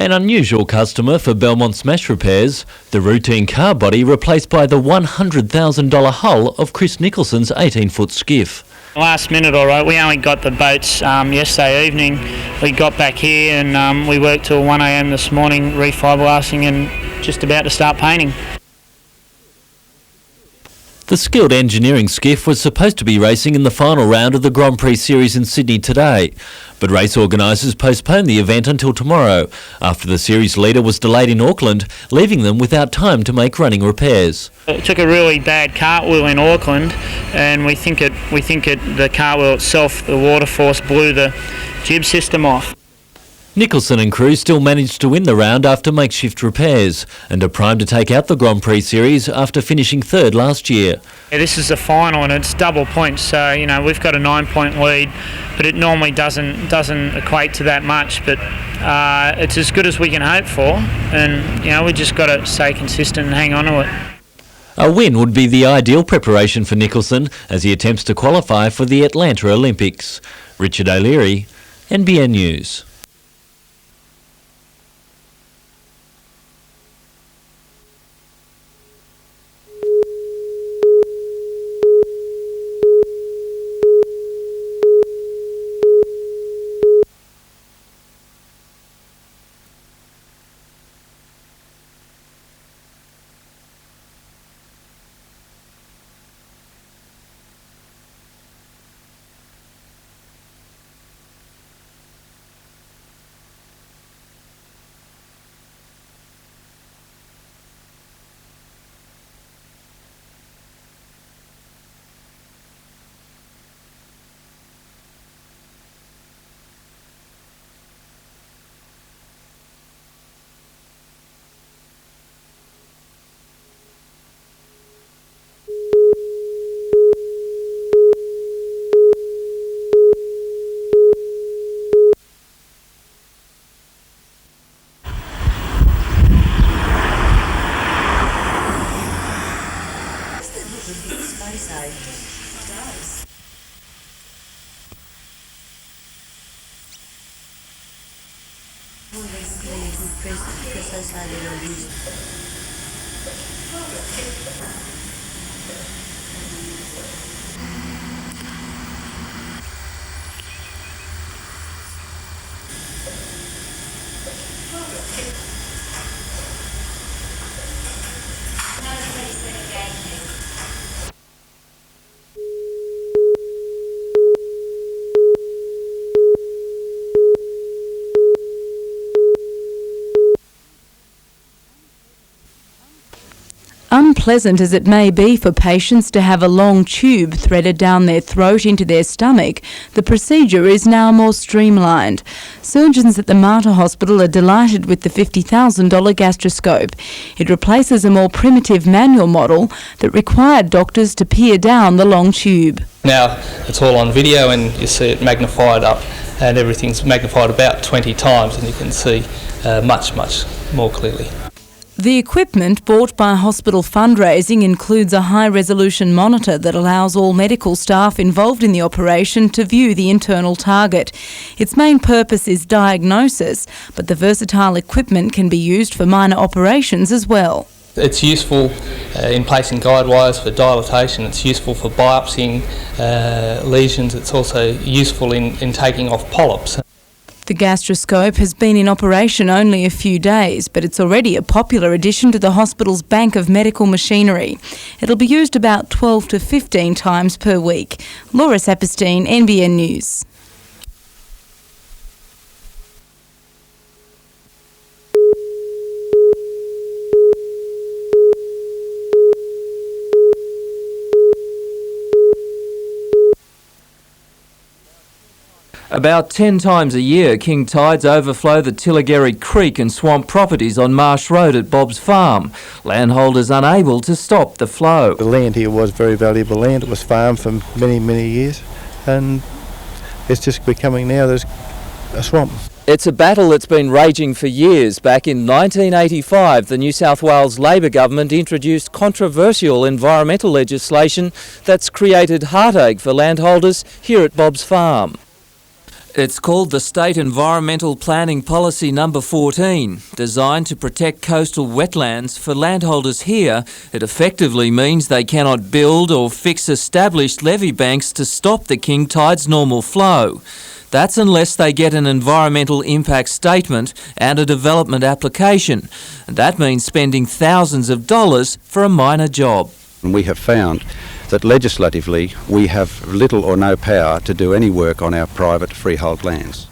An unusual customer for Belmont Smash repairs, the routine car body replaced by the $100,000 hull of Chris Nicholson's 18-foot skiff. Last minute, all right. We only got the boats yesterday evening. We got back here and we worked till 1 a.m. this morning, refiberglassing and just about to start painting. The skilled engineering skiff was supposed to be racing in the final round of the Grand Prix Series in Sydney today, but race organisers postponed the event until tomorrow after the series leader was delayed in Auckland, leaving them without time to make running repairs. It took a really bad cartwheel in Auckland, and we think the cartwheel itself, the water force, blew the jib system off. Nicholson and crew still managed to win the round after makeshift repairs and are primed to take out the Grand Prix Series after finishing third last year. Yeah, this is the final and it's double points, so we've got a 9-point lead, but it normally doesn't equate to that much, but it's as good as we can hope for, and we just got to stay consistent and hang on to it. A win would be the ideal preparation for Nicholson as he attempts to qualify for the Atlanta Olympics. Richard O'Leary, NBN News. Unpleasant as it may be for patients to have a long tube threaded down their throat into their stomach, the procedure is now more streamlined. Surgeons at the Mater Hospital are delighted with the $50,000 gastroscope. It replaces a more primitive manual model that required doctors to peer down the long tube. Now it's all on video and you see it magnified up, and everything's magnified about 20 times and you can see much more clearly. The equipment bought by hospital fundraising includes a high-resolution monitor that allows all medical staff involved in the operation to view the internal target. Its main purpose is diagnosis, but the versatile equipment can be used for minor operations as well. It's useful in placing guide wires for dilatation, it's useful for biopsying lesions, it's also useful in taking off polyps. The gastroscope has been in operation only a few days, but it's already a popular addition to the hospital's bank of medical machinery. It'll be used about 12 to 15 times per week. Laura Saperstein, NBN News. About 10 times a year, king tides overflow the Tillageri Creek and swamp properties on Marsh Road at Bob's Farm. Landholders unable to stop the flow. The land here was very valuable land. It was farmed for many years, and it's just becoming now there's a swamp. It's a battle that's been raging for years. Back in 1985, the New South Wales Labor government introduced controversial environmental legislation that's created heartache for landholders here at Bob's Farm. It's called the State Environmental Planning Policy Number 14, designed to protect coastal wetlands. For landholders here, it effectively means they cannot build or fix established levee banks to stop the king tide's normal flow. That's unless they get an environmental impact statement and a development application. And that means spending thousands of dollars for a minor job. We have found that legislatively we have little or no power to do any work on our private freehold lands.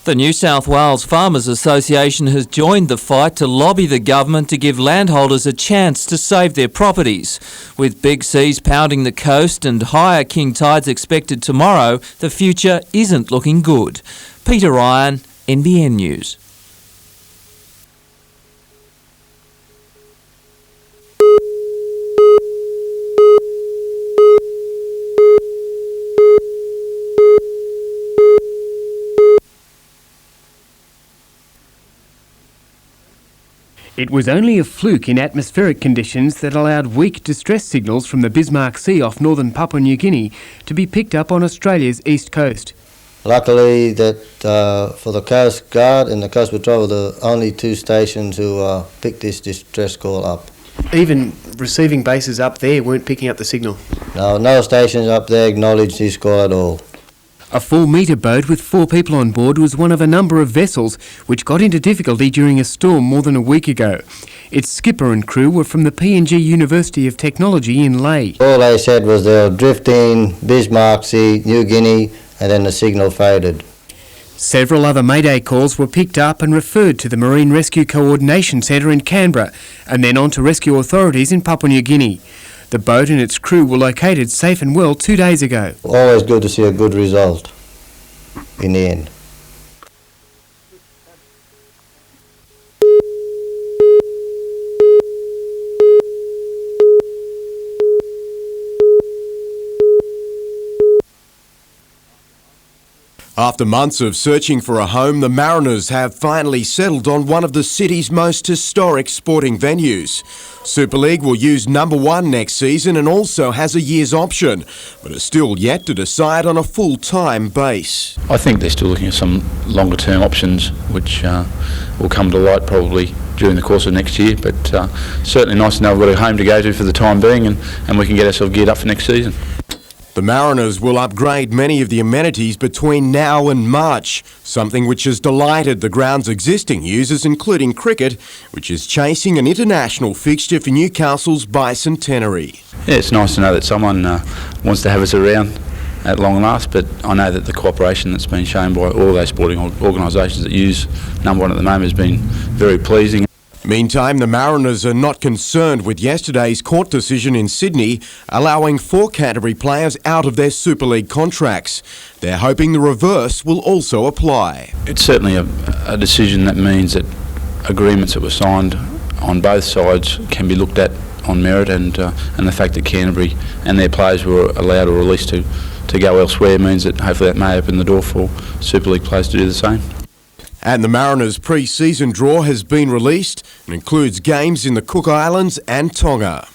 The New South Wales Farmers Association has joined the fight to lobby the government to give landholders a chance to save their properties. With big seas pounding the coast and higher king tides expected tomorrow, the future isn't looking good. Peter Ryan, NBN News. It was only a fluke in atmospheric conditions that allowed weak distress signals from the Bismarck Sea off northern Papua New Guinea to be picked up on Australia's east coast. Luckily that for the Coast Guard and the Coast Patrol were the only two stations who picked this distress call up. Even receiving bases up there weren't picking up the signal. No stations up there acknowledged this call at all. A 4-metre boat with 4 people on board was one of a number of vessels which got into difficulty during a storm more than a week ago. Its skipper and crew were from the PNG University of Technology in Lae. All they said was they were drifting, Bismarck Sea, New Guinea, and then the signal faded. Several other Mayday calls were picked up and referred to the Marine Rescue Coordination Centre in Canberra and then on to rescue authorities in Papua New Guinea. The boat and its crew were located safe and well 2 days ago. Always good to see a good result in the end. After months of searching for a home, the Mariners have finally settled on one of the city's most historic sporting venues. Super League will use number 1 next season and also has a year's option, but is still yet to decide on a full-time base. I think they're still looking at some longer-term options, which will come to light probably during the course of next year, but certainly nice to know we've got a home to go to for the time being and we can get ourselves geared up for next season. The Mariners will upgrade many of the amenities between now and March, something which has delighted the ground's existing users, including cricket, which is chasing an international fixture for Newcastle's bicentenary. Yeah, it's nice to know that someone wants to have us around at long last, but I know that the cooperation that's been shown by all those sporting organisations that use number 1 at the moment has been very pleasing. Meantime, the Mariners are not concerned with yesterday's court decision in Sydney allowing 4 Canterbury players out of their Super League contracts. They're hoping the reverse will also apply. It's certainly a decision that means that agreements that were signed on both sides can be looked at on merit, and the fact that Canterbury and their players were allowed or released to go elsewhere means that hopefully that may open the door for Super League players to do the same. And the Mariners' pre-season draw has been released and includes games in the Cook Islands and Tonga.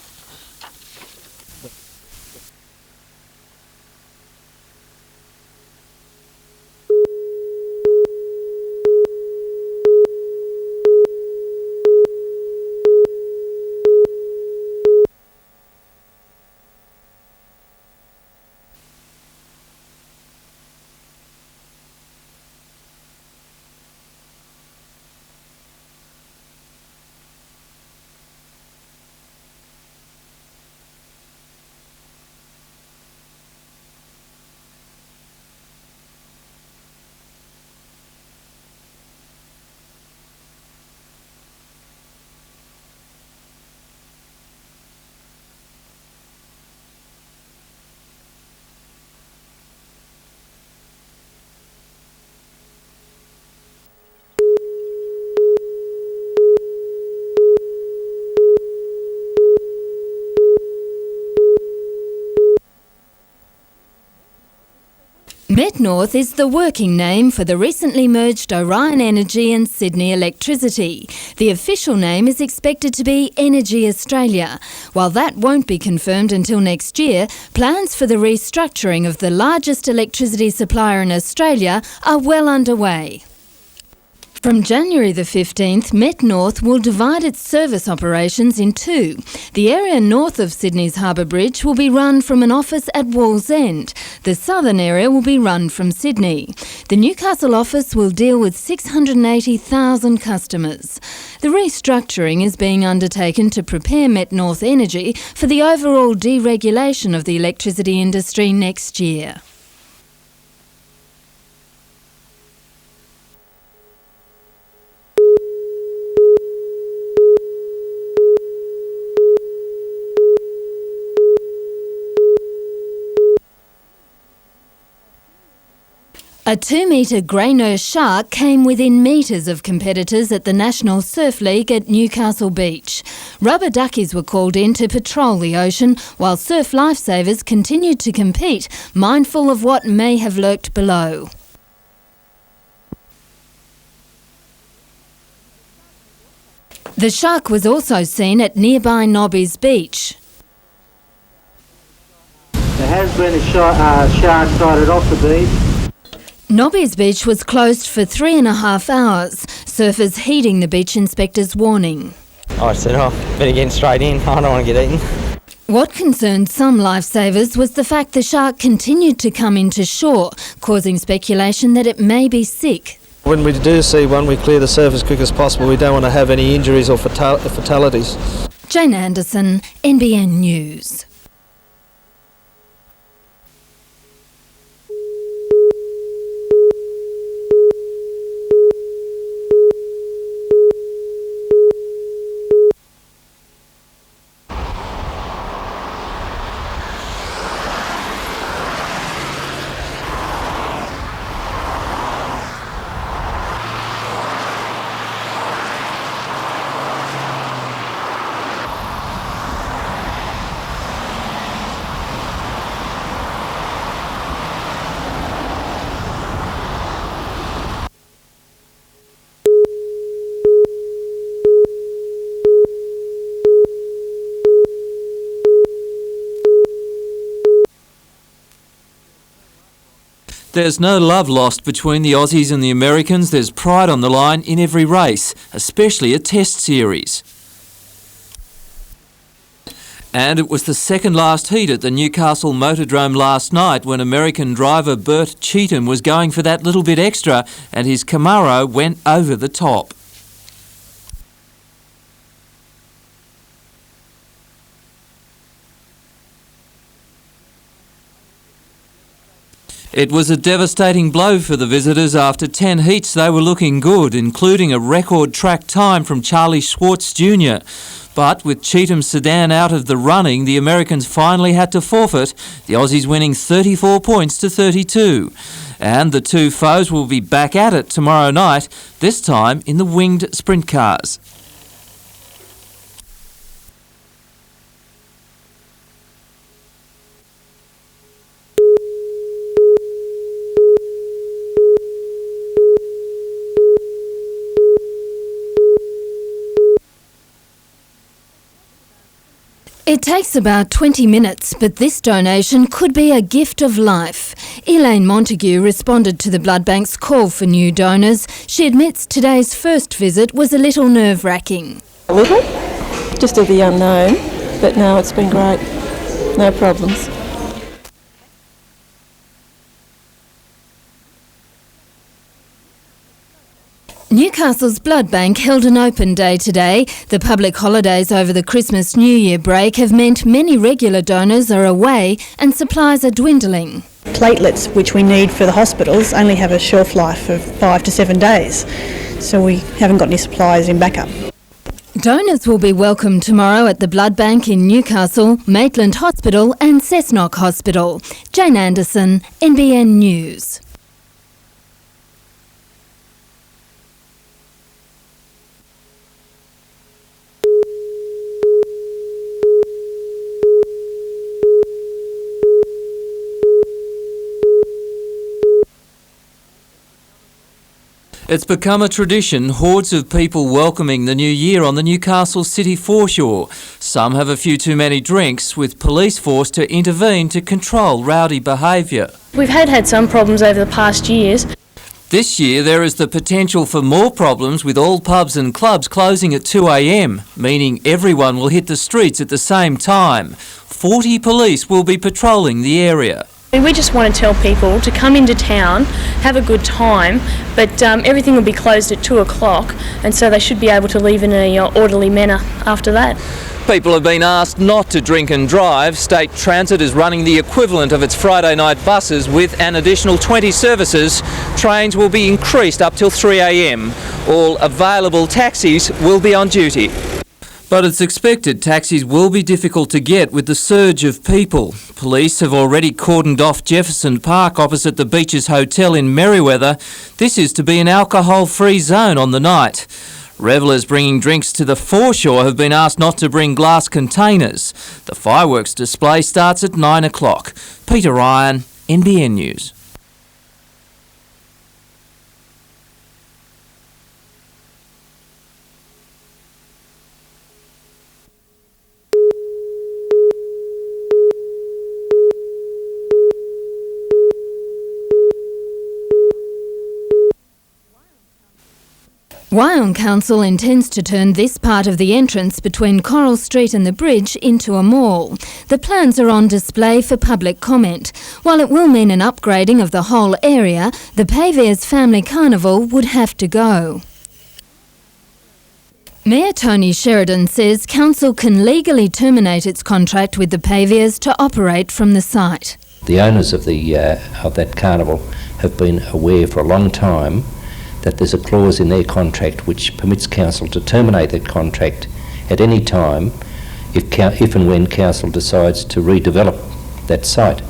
Met North is the working name for the recently merged Orion Energy and Sydney Electricity. The official name is expected to be Energy Australia. While that won't be confirmed until next year, plans for the restructuring of the largest electricity supplier in Australia are well underway. From January the 15th, Met North will divide its service operations in two. The area north of Sydney's Harbour Bridge will be run from an office at Wallsend. The southern area will be run from Sydney. The Newcastle office will deal with 680,000 customers. The restructuring is being undertaken to prepare Met North Energy for the overall deregulation of the electricity industry next year. A 2-metre grey nurse shark came within metres of competitors at the National Surf League at Newcastle Beach. Rubber duckies were called in to patrol the ocean while surf lifesavers continued to compete, mindful of what may have lurked below. The shark was also seen at nearby Nobby's Beach. There has been a shark sighted off the beach. Nobby's Beach was closed for 3.5 hours, surfers heeding the beach inspector's warning. I said, better get straight in, I don't want to get eaten. What concerned some lifesavers was the fact the shark continued to come into shore, causing speculation that it may be sick. When we do see one, we clear the surf as quick as possible. We don't want to have any injuries or fatalities. Jane Anderson, NBN News. There's no love lost between the Aussies and the Americans. There's pride on the line in every race, especially a test series. And it was the second last heat at the Newcastle Motordrome last night when American driver Bert Cheatham was going for that little bit extra and his Camaro went over the top. It was a devastating blow for the visitors. After 10 heats they were looking good, including a record track time from Charlie Schwartz Jr. But with Cheatham's sedan out of the running, the Americans finally had to forfeit, the Aussies winning 34 points to 32. And the two foes will be back at it tomorrow night, this time in the winged sprint cars. It takes about 20 minutes, but this donation could be a gift of life. Elaine Montague responded to the blood bank's call for new donors. She admits today's first visit was a little nerve-wracking. A little, just of the unknown, but no, it's been great. No problems. Newcastle's blood bank held an open day today. The public holidays over the Christmas-New Year break have meant many regular donors are away and supplies are dwindling. Platelets, which we need for the hospitals, only have a shelf life of 5 to 7 days, so we haven't got any supplies in backup. Donors will be welcome tomorrow at the blood bank in Newcastle, Maitland Hospital and Cessnock Hospital. Jane Anderson, NBN News. It's become a tradition, hordes of people welcoming the new year on the Newcastle city foreshore. Some have a few too many drinks, with police forced to intervene to control rowdy behaviour. We've had some problems over the past years. This year there is the potential for more problems, with all pubs and clubs closing at 2 a.m, meaning everyone will hit the streets at the same time. 40 police will be patrolling the area. We just want to tell people to come into town, have a good time, but everything will be closed at 2 o'clock, and so they should be able to leave in an orderly manner after that. People have been asked not to drink and drive. State Transit is running the equivalent of its Friday night buses with an additional 20 services. Trains will be increased up till 3 a.m. All available taxis will be on duty. But it's expected taxis will be difficult to get with the surge of people. Police have already cordoned off Jefferson Park opposite the Beaches Hotel in Merriweather. This is to be an alcohol-free zone on the night. Revellers bringing drinks to the foreshore have been asked not to bring glass containers. The fireworks display starts at 9 o'clock. Peter Ryan, NBN News. Wyong Council intends to turn this part of the entrance between Coral Street and the bridge into a mall. The plans are on display for public comment. While it will mean an upgrading of the whole area, the Paviours Family Carnival would have to go. Mayor Tony Sheridan says council can legally terminate its contract with the Paviours to operate from the site. The owners of that carnival have been aware for a long time that there's a clause in their contract which permits council to terminate that contract at any time if and when council decides to redevelop that site.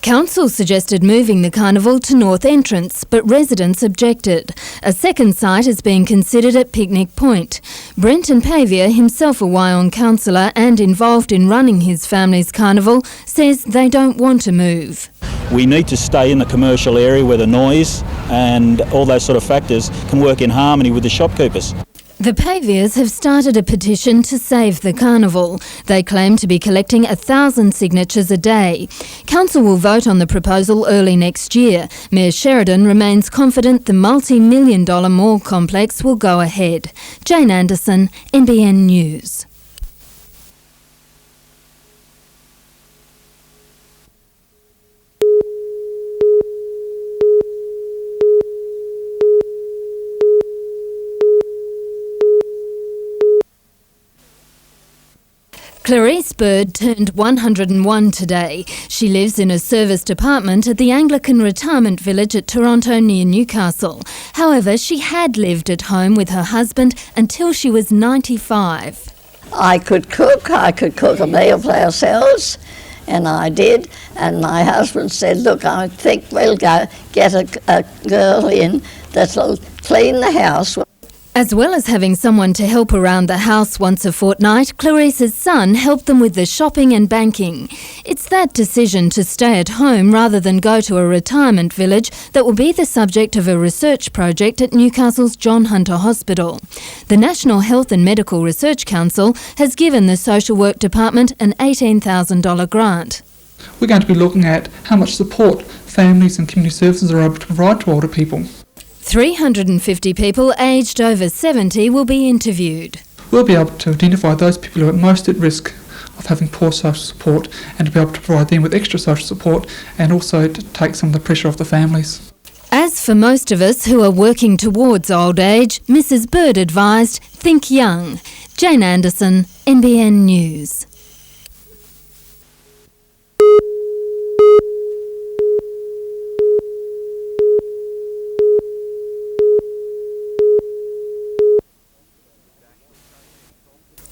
Council suggested moving the carnival to North Entrance, but residents objected. A second site is being considered at Picnic Point. Brenton Pavier, himself a Wyong councillor and involved in running his family's carnival, says they don't want to move. We need to stay in the commercial area where the noise and all those sort of factors can work in harmony with the shopkeepers. The Paviers have started a petition to save the carnival. They claim to be collecting 1,000 signatures a day. Council will vote on the proposal early next year. Mayor Sheridan remains confident the multi-million-dollar mall complex will go ahead. Jane Anderson, NBN News. Clarice Bird turned 101 today. She lives in a serviced apartment at the Anglican Retirement Village at Toronto near Newcastle. However, she had lived at home with her husband until she was 95. I could cook a meal for ourselves, and I did. And my husband said, look, I think we'll go get a girl in that'll clean the house. As well as having someone to help around the house once a fortnight, Clarice's son helped them with the shopping and banking. It's that decision to stay at home rather than go to a retirement village that will be the subject of a research project at Newcastle's John Hunter Hospital. The National Health and Medical Research Council has given the Social Work Department an $18,000 grant. We're going to be looking at how much support families and community services are able to provide to older people. 350 people aged over 70 will be interviewed. We'll be able to identify those people who are most at risk of having poor social support and to be able to provide them with extra social support and also to take some of the pressure off the families. As for most of us who are working towards old age, Mrs. Bird advised, think young. Jane Anderson, NBN News.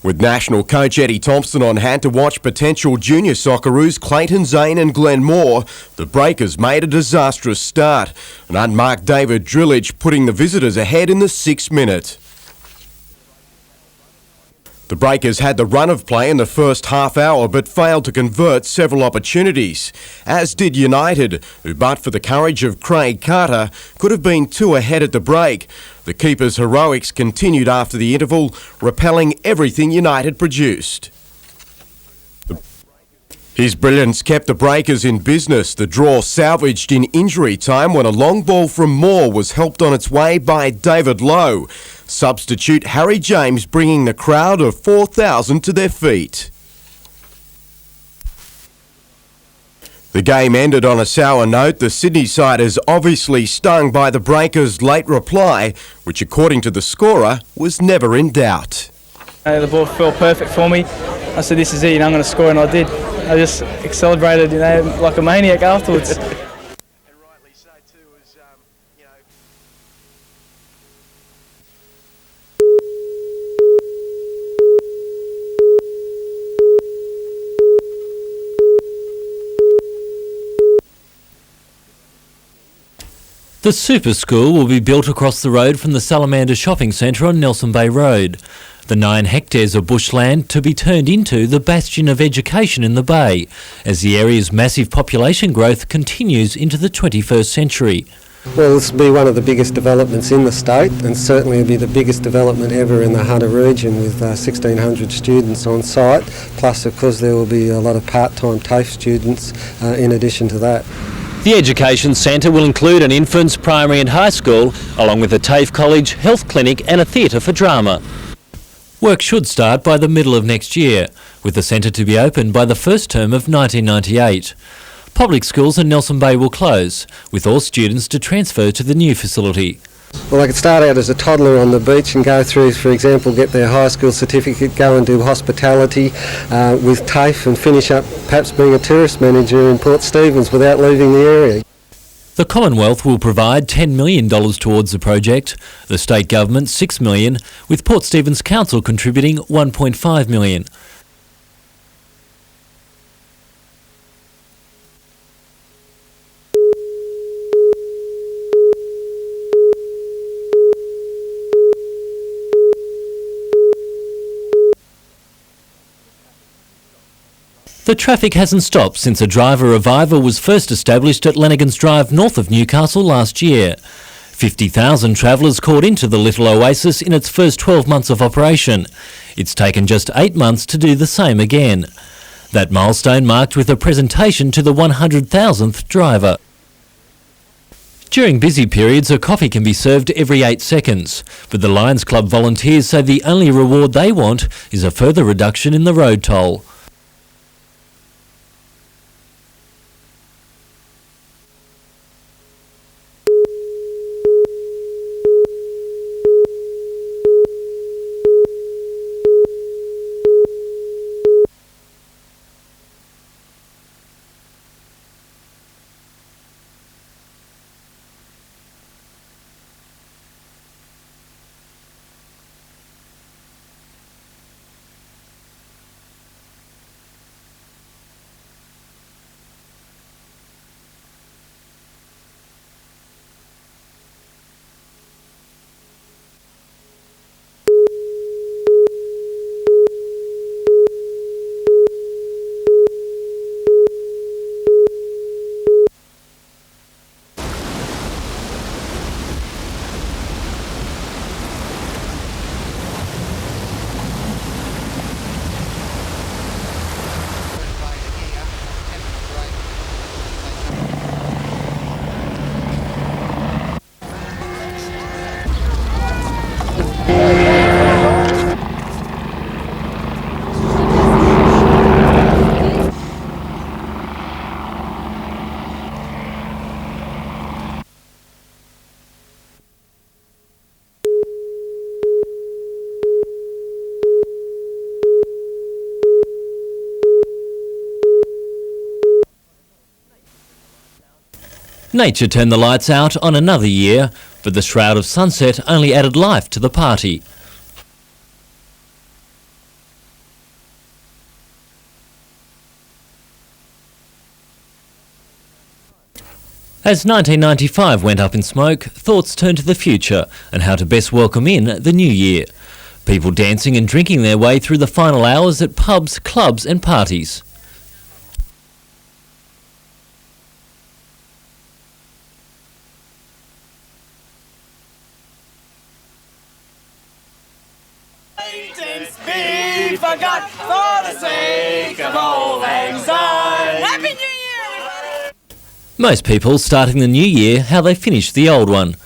With national coach Eddie Thompson on hand to watch potential junior Socceroos Clayton Zane and Glenn Moore, the Breakers made a disastrous start. An unmarked David Drillage putting the visitors ahead in the 6th minute. The The Breakers had the run of play in the first half hour but failed to convert several opportunities, as did United, who but for the courage of Craig Carter could have been 2 ahead at the break. The keeper's heroics continued after the interval, repelling everything United produced. His brilliance kept the Breakers in business. The draw salvaged in injury time when a long ball from Moore was helped on its way by David Lowe. Substitute Harry James bringing the crowd of 4,000 to their feet. The game ended on a sour note. The Sydney side is obviously stung by the Breakers' late reply, which according to the scorer was never in doubt. The ball felt perfect for me. I said, this is it, I'm going to score, and I did. I just celebrated, like a maniac afterwards. The Super School will be built across the road from the Salamander Shopping Centre on Nelson Bay Road. The 9 hectares of bushland to be turned into the bastion of education in the Bay, as the area's massive population growth continues into the 21st century. Well, this will be one of the biggest developments in the state, and certainly it'll be the biggest development ever in the Hunter region, with 1,600 students on site, plus of course there will be a lot of part-time TAFE students in addition to that. The Education Centre will include an infants, primary and high school, along with a TAFE college, health clinic and a theatre for drama. Work should start by the middle of next year, with the centre to be opened by the first term of 1998. Public schools in Nelson Bay will close, with all students to transfer to the new facility. Well, they could start out as a toddler on the beach and go through, for example, get their high school certificate, go and do hospitality with TAFE, and finish up perhaps being a tourist manager in Port Stephens without leaving the area. The Commonwealth will provide $10 million towards the project, the state government $6 million, with Port Stephens Council contributing $1.5 million. The traffic hasn't stopped since a driver revival was first established at Lanigan's Drive north of Newcastle last year. 50,000 travellers caught into the little oasis in its first 12 months of operation. It's taken just 8 months to do the same again. That milestone marked with a presentation to the 100,000th driver. During busy periods, a coffee can be served every 8 seconds, but the Lions Club volunteers say the only reward they want is a further reduction in the road toll. Nature turned the lights out on another year, but the shroud of sunset only added life to the party. As 1995 went up in smoke, thoughts turned to the future and how to best welcome in the new year. People dancing and drinking their way through the final hours at pubs, clubs and parties. Be forgot for the sake of old lang syne. Happy New Year! Most people starting the new year how they finished the old one.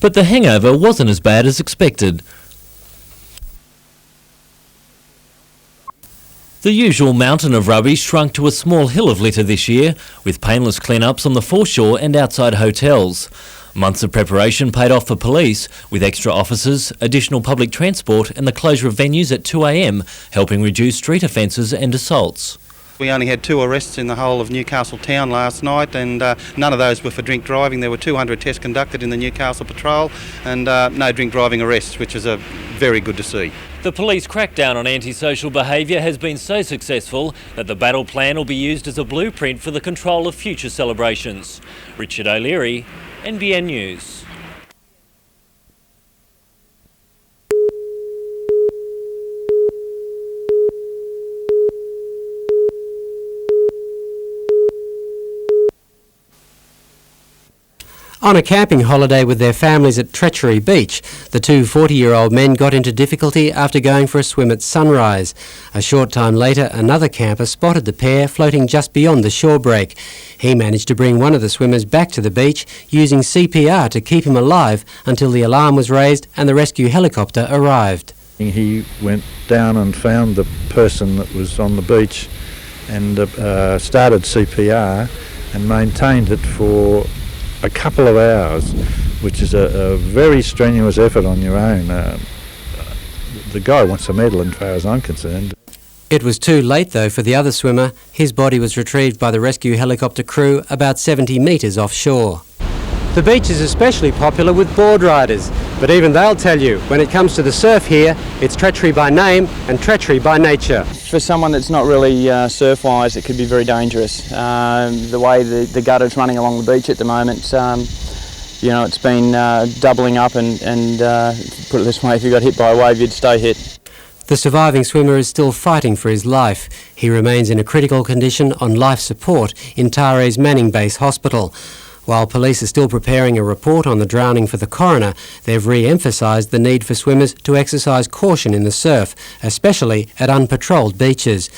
But the hangover wasn't as bad as expected. The usual mountain of rubbish shrunk to a small hill of litter this year, with painless clean-ups on the foreshore and outside hotels. Months of preparation paid off for police, with extra officers, additional public transport and the closure of venues at 2 a.m, helping reduce street offences and assaults. We only had 2 arrests in the whole of Newcastle town last night, and none of those were for drink driving. There were 200 tests conducted in the Newcastle Patrol and no drink driving arrests, which is very good to see. The police crackdown on antisocial behaviour has been so successful that the battle plan will be used as a blueprint for the control of future celebrations. Richard O'Leary, NBN News. On a camping holiday with their families at Treachery Beach, the two 40-year-old men got into difficulty after going for a swim at sunrise. A short time later, another camper spotted the pair floating just beyond the shore break. He managed to bring one of the swimmers back to the beach using CPR to keep him alive until the alarm was raised and the rescue helicopter arrived. He went down and found the person that was on the beach and started CPR and maintained it for a couple of hours, which is a very strenuous effort on your own. The guy wants a medal as far as I'm concerned. It was too late though for the other swimmer. His body was retrieved by the rescue helicopter crew about 70 metres offshore. The beach is especially popular with board riders, but even they'll tell you when it comes to the surf here, it's treachery by name and treachery by nature. For someone that's not really surf-wise, it could be very dangerous. The way the gutter's running along the beach at the moment, you know, it's been doubling up and put it this way, if you got hit by a wave, you'd stay hit. The surviving swimmer is still fighting for his life. He remains in a critical condition on life support in Torres Manning Base Hospital. While police are still preparing a report on the drowning for the coroner, they've re-emphasised the need for swimmers to exercise caution in the surf, especially at unpatrolled beaches.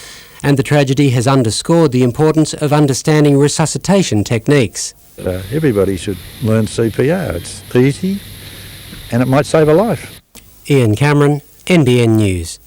And the tragedy has underscored the importance of understanding resuscitation techniques. Everybody should learn CPR. It's easy and it might save a life. Ian Cameron, NBN News.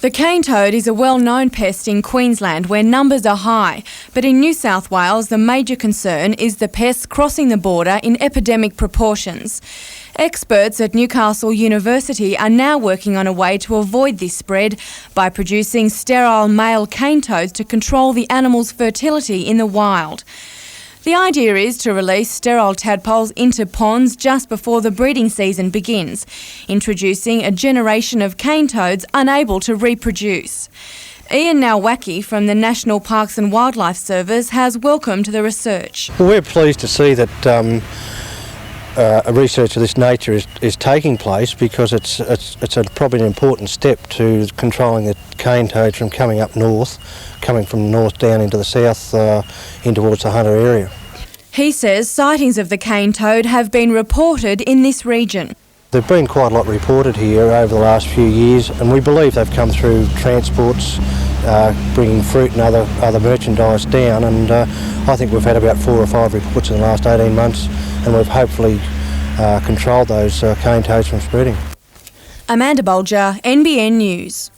The cane toad is a well-known pest in Queensland where numbers are high, but in New South Wales the major concern is the pests crossing the border in epidemic proportions. Experts at Newcastle University are now working on a way to avoid this spread by producing sterile male cane toads to control the animal's fertility in the wild. The idea is to release sterile tadpoles into ponds just before the breeding season begins, introducing a generation of cane toads unable to reproduce. Ian Nowacki from the National Parks and Wildlife Service has welcomed the research. Well, we're pleased to see that a research of this nature is taking place because it's probably an important step to controlling the cane toads from coming up north, coming from the north down into the south in towards the Hunter area. He says sightings of the cane toad have been reported in this region. There've been quite a lot reported here over the last few years, and we believe they've come through transports, bringing fruit and other merchandise down, and I think we've had about 4 or 5 reports in the last 18 months, and we've hopefully controlled those cane toads from spreading. Amanda Bolger, NBN News.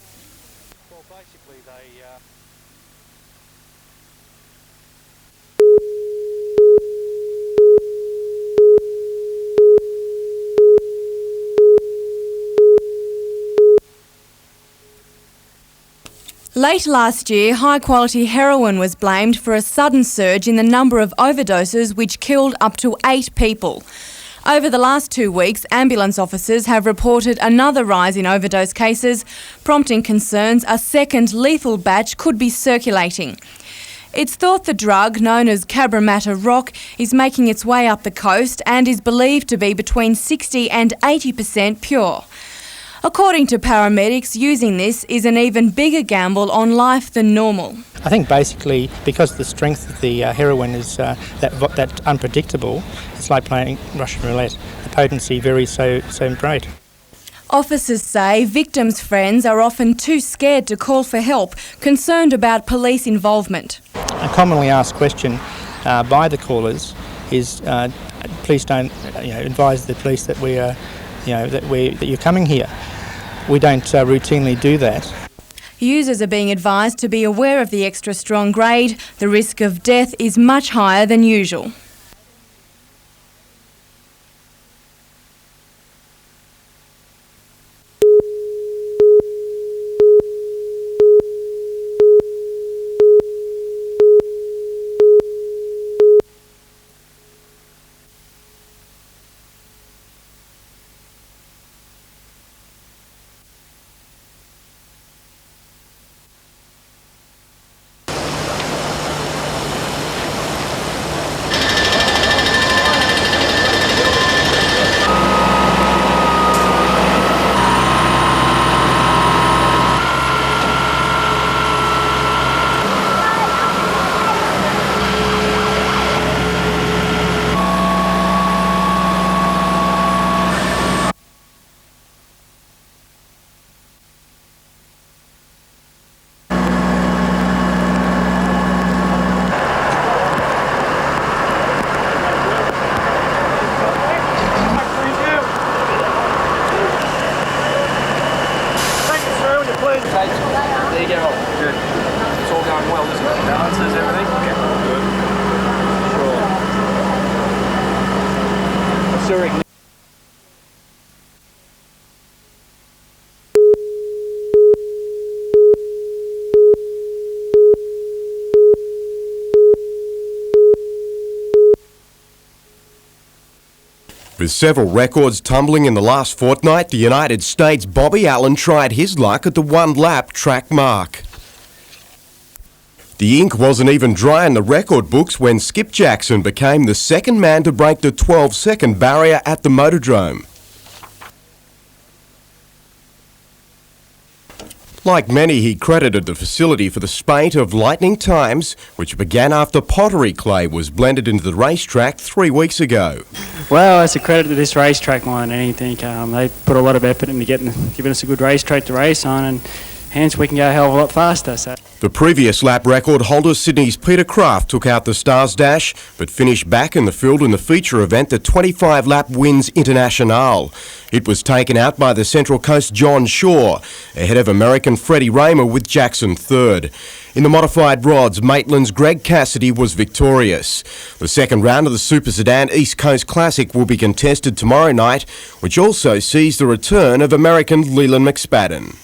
Late last year, high-quality heroin was blamed for a sudden surge in the number of overdoses which killed up to 8 people. Over the last 2 weeks, ambulance officers have reported another rise in overdose cases, prompting concerns a second lethal batch could be circulating. It's thought the drug, known as Cabramatta rock, is making its way up the coast and is believed to be between 60 and 80% pure. According to paramedics, using this is an even bigger gamble on life than normal. I think basically because the strength of the heroin is that unpredictable, it's like playing Russian roulette. The potency varies so great. Officers say victims' friends are often too scared to call for help, concerned about police involvement. A commonly asked question by the callers is, please don't advise the police that we are, that you're coming here. We don't routinely do that. Users are being advised to be aware of the extra strong grade. The risk of death is much higher than usual. There you go. Good. It's all going well, isn't it? Balances, everything? Yeah. Good. Sure. With several records tumbling in the last fortnight, the United States' Bobby Allen tried his luck at the 1-lap track mark. The ink wasn't even dry in the record books when Skip Jackson became the second man to break the 12-second barrier at the Motordrome. Like many, he credited the facility for the spate of lightning times, which began after pottery clay was blended into the racetrack 3 weeks ago. Well, it's a credit to this racetrack more than anything. They put a lot of effort into giving us a good racetrack to race on, and hence we can go a hell of a lot faster. So. The previous lap record holder, Sydney's Peter Kraft, took out the Stars Dash, but finished back in the field in the feature event, the 25-lap Wins Internationale. It was taken out by the Central Coast John Shaw, ahead of American Freddie Raymer with Jackson third. In the modified rods, Maitland's Greg Cassidy was victorious. The second round of the Super Sedan East Coast Classic will be contested tomorrow night, which also sees the return of American Leland McSpadden.